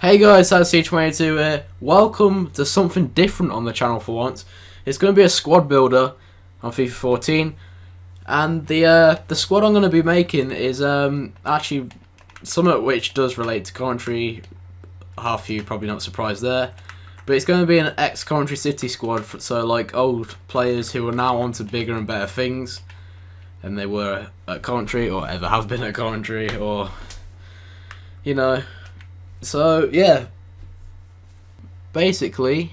Hey guys, C22 here. Welcome to something different on the channel for once. It's going to be a squad builder on FIFA 14, and the squad I'm going to be making is actually something which does relate to Coventry. Half of you probably not surprised there, but it's going to be an ex-Coventry City squad, so like old players who are now on to bigger and better things than they were at Coventry or ever have been at Coventry, or you know. So yeah, basically,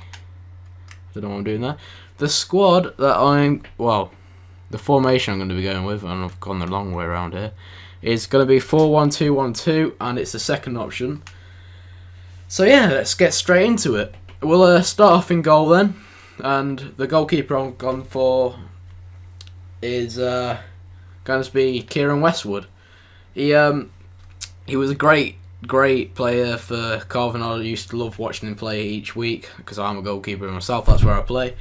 I don't know what I'm doing there. The squad that the formation I'm going to be going with, and I've gone the long way around here, is going to be 4-1-2-1-2, and it's the second option. So yeah, let's get straight into it. We'll start off in goal then, and the goalkeeper I've gone for is going to be Kieran Westwood. He was a great player for Coventry. I used to love watching him play each week because I'm a goalkeeper myself. That's where I play.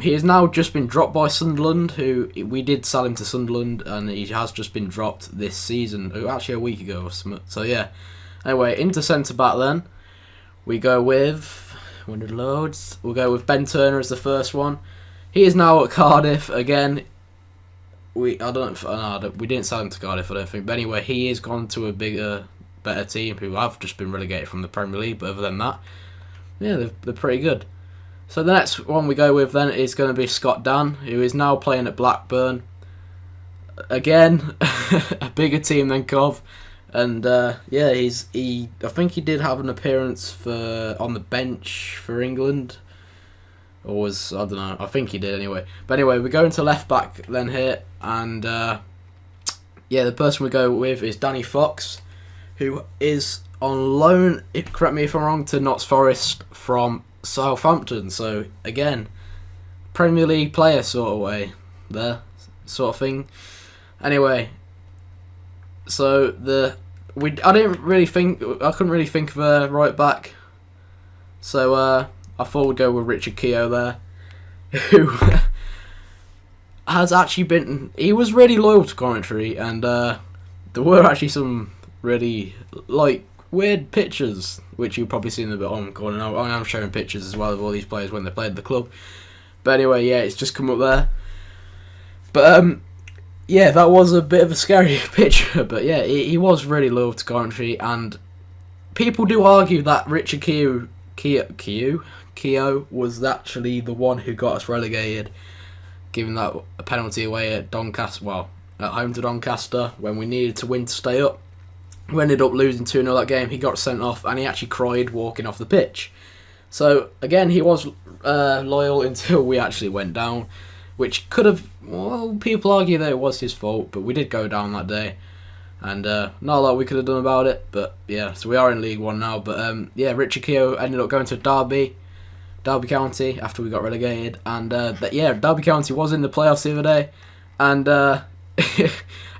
He has now just been dropped by Sunderland, who we did sell him to Sunderland, and he has just been dropped this season, actually a week ago or something. So yeah. Anyway, into centre back then, we go with we'll go with Ben Turner as the first one. He is now at Cardiff again. We didn't sell him to Cardiff, I don't think. But anyway, he has gone to a better team who have just been relegated from the Premier League, but other than that, yeah, they're pretty good. So the next one we go with then is going to be Scott Dan, who is now playing at Blackburn. Again, a bigger team than Cov, and yeah, I think he did have an appearance on the bench for England, or I don't know, I think he did anyway. But anyway, we go into left back then here, and yeah, the person we go with is Danny Fox, who is on loan, correct me if I'm wrong, to Notts Forest from Southampton. So again, Premier League player sort of way there, sort of thing. Anyway, so I couldn't really think of a right back, so I thought we'd go with Richard Keogh there, who has actually he was really loyal to Coventry, and there were actually some really weird pictures which you've probably seen a bit on going out. I am showing pictures as well of all these players when they played at the club. But anyway, yeah, it's just come up there. But yeah, that was a bit of a scary picture. But yeah, he was really loyal to Coventry, and people do argue that Richard Keogh was actually the one who got us relegated, giving that a penalty away at Doncaster, at home to Doncaster, when we needed to win to stay up. We ended up losing 2-0 that game. He got sent off, and he actually cried walking off the pitch. So again, he was loyal until we actually went down, which could have, people argue that it was his fault, but we did go down that day, and not a lot we could have done about it. But yeah, so we are in League One now. But yeah, Richard Keogh ended up going to Derby County after we got relegated, and yeah, Derby County was in the playoffs the other day, and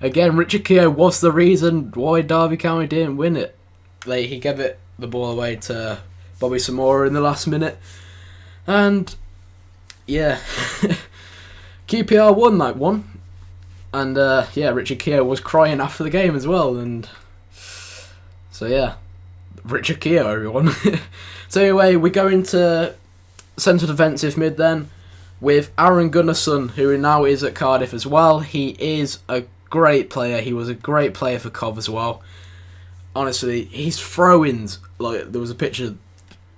again, Richard Keogh was the reason why Derby County didn't win it. He gave the ball away to Bobby Samora in the last minute, and yeah, QPR won that one, and yeah, Richard Keogh was crying after the game as well, and so yeah, Richard Keogh, everyone. So anyway, we go into centre defensive mid then, with Aaron Gunnarsson, who now is at Cardiff as well. He is a great player. He was a great player for Cov as well. Honestly, his throw-ins, there was a picture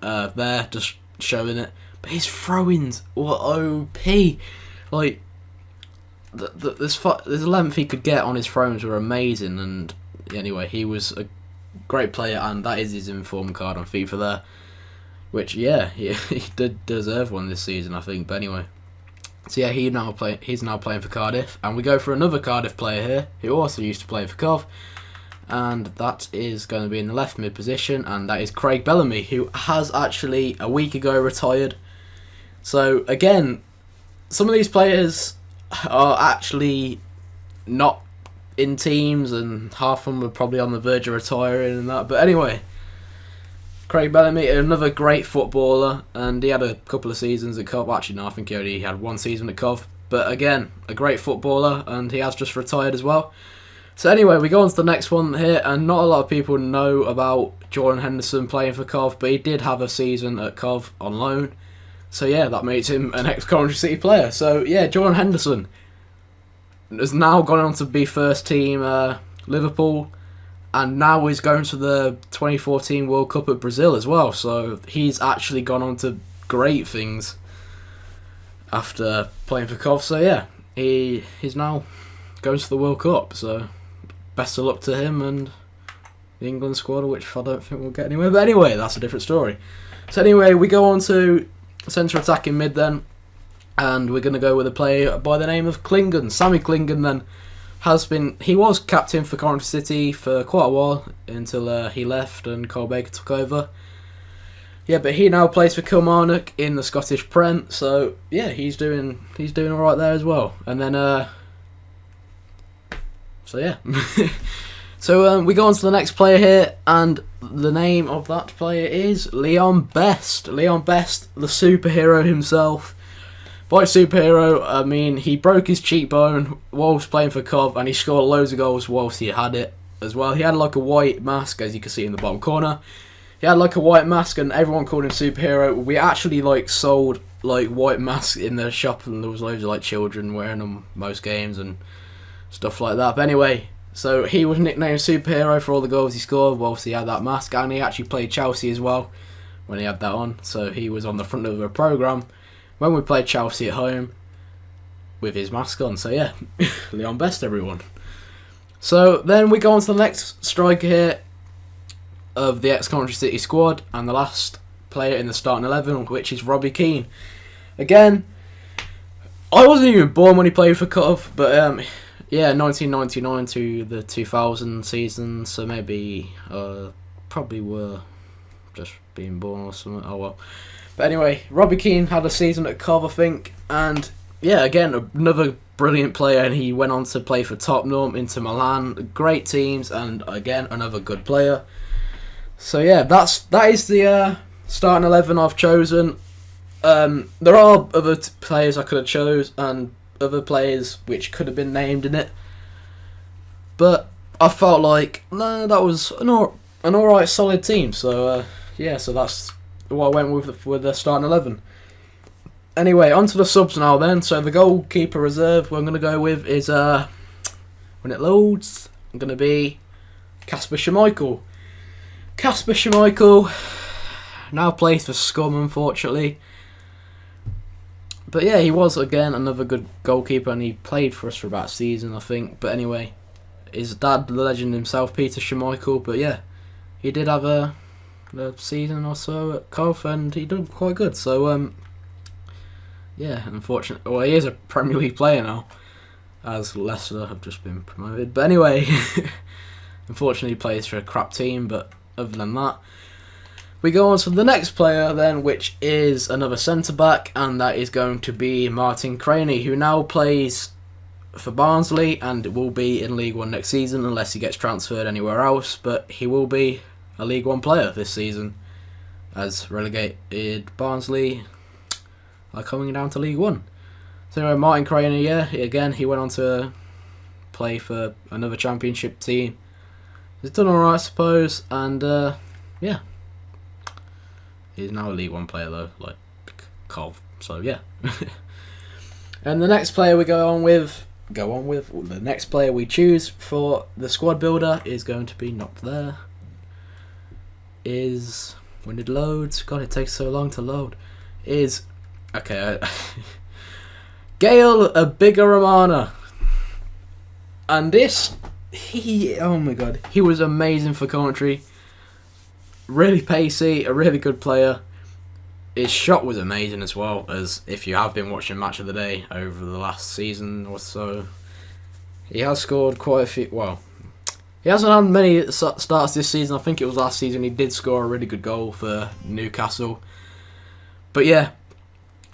there just showing it, but his throw-ins were OP. The length he could get on his throw-ins were amazing. And anyway, he was a great player, and that is his inform card on FIFA there. Which, yeah, he did deserve one this season, I think. But anyway, so yeah, he's now playing for Cardiff, and we go for another Cardiff player here who also used to play for Cov, and that is going to be in the left mid position, and that is Craig Bellamy, who has actually a week ago retired. So again, some of these players are actually not in teams, and half of them are probably on the verge of retiring and that. But anyway, Craig Bellamy, another great footballer, and he had a couple of seasons at Cov. Actually, no, I think he only had one season at Cov. But again, a great footballer, and he has just retired as well. So anyway, we go on to the next one here, and not a lot of people know about Jordan Henderson playing for Cov, but he did have a season at Cov on loan. So yeah, that makes him an ex-Coventry City player. So yeah, Jordan Henderson has now gone on to be first team Liverpool, and now he's going to the 2014 World Cup at Brazil as well. So he's actually gone on to great things after playing for Cov. So yeah, he's now going to the World Cup. So best of luck to him and the England squad, which I don't think we'll get anywhere. But anyway, that's a different story. So anyway, we go on to centre attacking mid then, and we're going to go with a player by the name of Klingon. Sammy Klingon then he was captain for Coventry City for quite a while until he left and Cole Baker took over. Yeah, but he now plays for Kilmarnock in the Scottish Prem. So yeah, he's doing all right there as well. And then so yeah. So we go on to the next player here, and the name of that player is Leon Best. Leon Best, the superhero himself. By superhero, I mean he broke his cheekbone whilst playing for Cov, and he scored loads of goals whilst he had it as well. He had like a white mask, as you can see in the bottom corner. He had like a white mask, and everyone called him superhero. We actually like sold like white masks in the shop, and there was loads of like children wearing them most games and stuff like that. But anyway, so he was nicknamed superhero for all the goals he scored whilst he had that mask, and he actually played Chelsea as well when he had that on. So he was on the front of a programme when we played Chelsea at home with his mask on. So yeah, Leon Best, everyone. So then we go on to the next striker here of the ex-Coventry City squad, and the last player in the starting 11, which is Robbie Keane. Again, I wasn't even born when he played for Cov, but yeah, 1999 to the 2000 season, so maybe probably were just being born or something. Oh well. But anyway, Robbie Keane had a season at Cov, I think, and yeah, again, another brilliant player, and he went on to play for Tottenham, Inter Milan, great teams, and again, another good player. So yeah, that is the starting 11 I've chosen. There are other players I could have chose, and other players which could have been named in it, but I felt like no, that was an alright solid team. So yeah, so that's what I went with the starting 11. Anyway, on to the subs now then. So the goalkeeper reserve we're going to go with is when it loads, I'm going to be Kasper Schmeichel. Kasper Schmeichel now plays for Scum, unfortunately. But yeah, he was again another good goalkeeper, and he played for us for about a season, I think. But anyway, his dad, the legend himself, Peter Schmeichel. But yeah, he did have a season or so at Cov, and he did quite good. So yeah, unfortunately, well, he is a Premier League player now, as Leicester have just been promoted. But anyway, unfortunately, he plays for a crap team. But other than that, we go on to the next player then, which is another centre-back, and that is going to be Martin Craney, who now plays for Barnsley and will be in League One next season unless he gets transferred anywhere else, but he will be a League One player this season, as relegated Barnsley are coming down to League One. So anyway, Martin Craney, yeah, again, he went on to play for another Championship team. He's done alright, I suppose, and yeah. He's now a League One player though, like Cov. So yeah. And the next player we the next player we choose for the squad builder is going to be not there. Is when it loads. God, it takes so long to load. Is okay. Gail Abigaramana. And this, oh my god, he was amazing for Coventry. Really pacey, a really good player. His shot was amazing as well, as if you have been watching Match of the Day over the last season or so, he has scored quite a few. Well, he hasn't had many starts this season. I think it was last season he did score a really good goal for Newcastle. But yeah,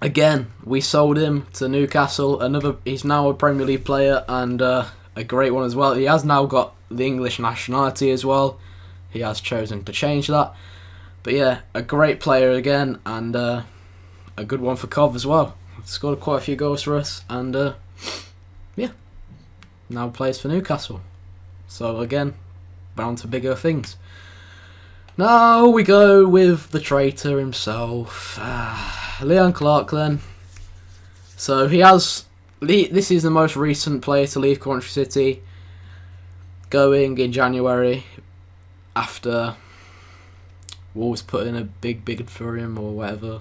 again, we sold him to Newcastle. He's now a Premier League player, and a great one as well. He has now got the English nationality as well. He has chosen to change that. But yeah, a great player again, and a good one for Cov as well. Scored quite a few goals for us, and yeah, now plays for Newcastle. So again, bound to bigger things. Now we go with the traitor himself, Leon Clark then. So this is the most recent player to leave Coventry City, going in January after Wolves put in a big bid for him or whatever.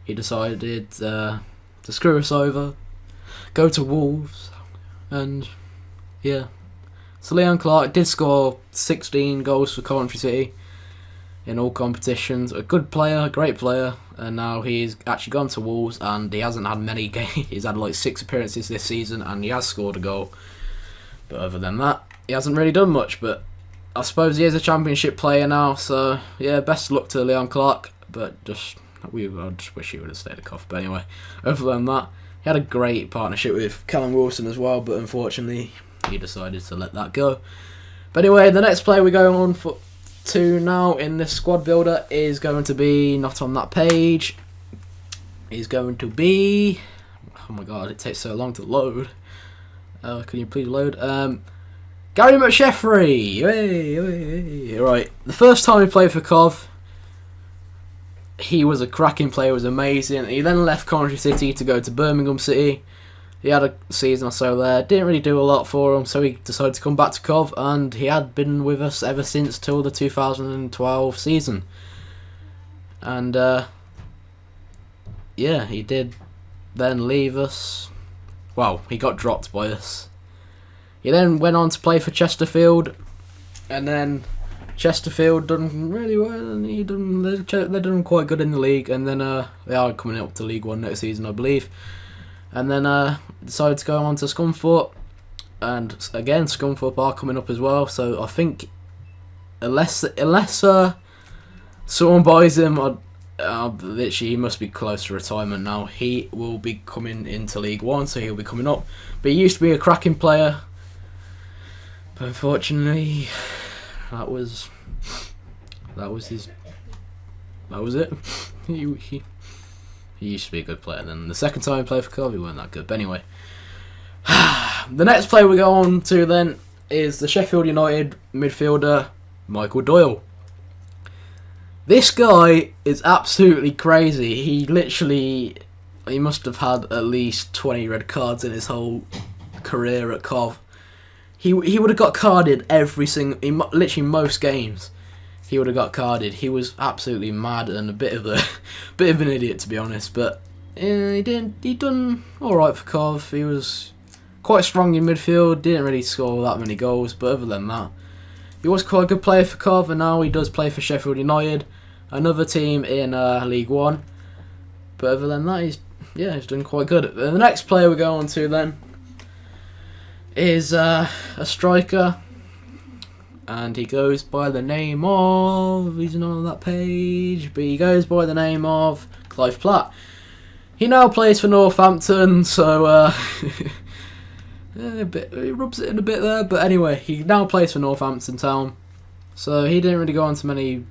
He decided to screw us over, go to Wolves, and yeah. So Leon Clark did score 16 goals for Coventry City in all competitions. A good player, a great player, and now he's actually gone to Wolves and he hasn't had many games. He's had like 6 appearances this season and he has scored a goal. But other than that, he hasn't really done much. But I suppose he is a Championship player now, so yeah, best of luck to Leon Clark. But I just wish he would have stayed at Cov. But anyway, other than that, he had a great partnership with Callum Wilson as well, but unfortunately he decided to let that go. But anyway, the next player we're going on to now in this squad builder is going to be, not on that page, is going to be, oh my god, it takes so long to load. Can you please load? Gary McSheffrey! Hey. Right, the first time he played for Cov, he was a cracking player, was amazing. He then left Coventry City to go to Birmingham City. He had a season or so there, didn't really do a lot for him, so he decided to come back to Cov, and he had been with us ever since till the 2012 season. And yeah, he did then leave us. Well, he got dropped by us. He then went on to play for Chesterfield, and then Chesterfield done really well, and they're done quite good in the league, and then they are coming up to League One next season, I believe. And then decided to go on to Scunthorpe, and again Scunthorpe are coming up as well. So I think unless someone buys him, literally he must be close to retirement now. He will be coming into League One, so he'll be coming up. But he used to be a cracking player, but unfortunately, that was it. He used to be a good player. Then the second time he played for Cov, he weren't that good. But anyway, the next player we go on to then is the Sheffield United midfielder Michael Doyle. This guy is absolutely crazy. He must have had at least 20 red cards in his whole career at Cov. He would have got carded literally most games. He would have got carded. He was absolutely mad and a bit of an idiot, to be honest. But he done all right for Cov. He was quite strong in midfield. Didn't really score that many goals, but other than that, he was quite a good player for Cov. And now he does play for Sheffield United, another team in League One. But other than that, he's done quite good. And the next player we go on to then is a striker. And he goes by the name of, he's not on that page, but he goes by the name of Clive Platt. He now plays for Northampton, so he rubs it in a bit there. But anyway, he now plays for Northampton Town, so he didn't really go on to many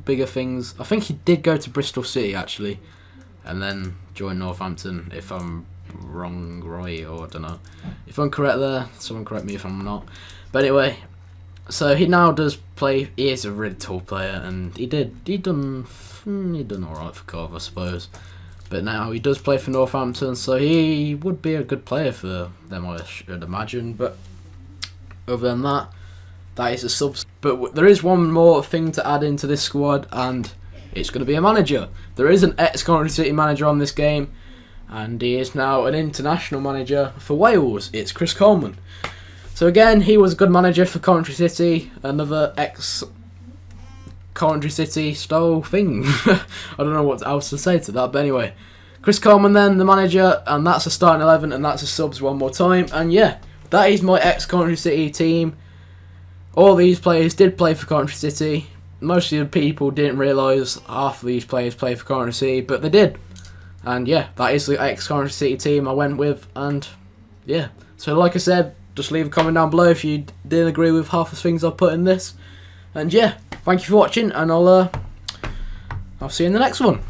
bigger things. I think he did go to Bristol City actually, and then join Northampton. If I'm wrong, right, or I don't know. If I'm correct there, someone correct me if I'm not. But anyway. So he now does play. He is a really tall player, and he done all right for Cov, I suppose. But now he does play for Northampton, so he would be a good player for them, I should imagine. But other than that, that is a sub. But there is one more thing to add into this squad, and it's going to be a manager. There is an ex-Coventry City manager on this game, and he is now an international manager for Wales. It's Chris Coleman. So again, he was a good manager for Coventry City, another ex-Coventry City style thing. I don't know what else to say to that, but anyway. Chris Coleman then, the manager, and that's a starting 11, and that's a subs one more time. And yeah, that is my ex-Coventry City team. All these players did play for Coventry City. Most of the people didn't realise half of these players played for Coventry City, but they did. And yeah, that is the ex-Coventry City team I went with, and yeah. So like I said, just leave a comment down below if you didn't agree with half the things I put in this. And yeah, thank you for watching, and I'll see you in the next one.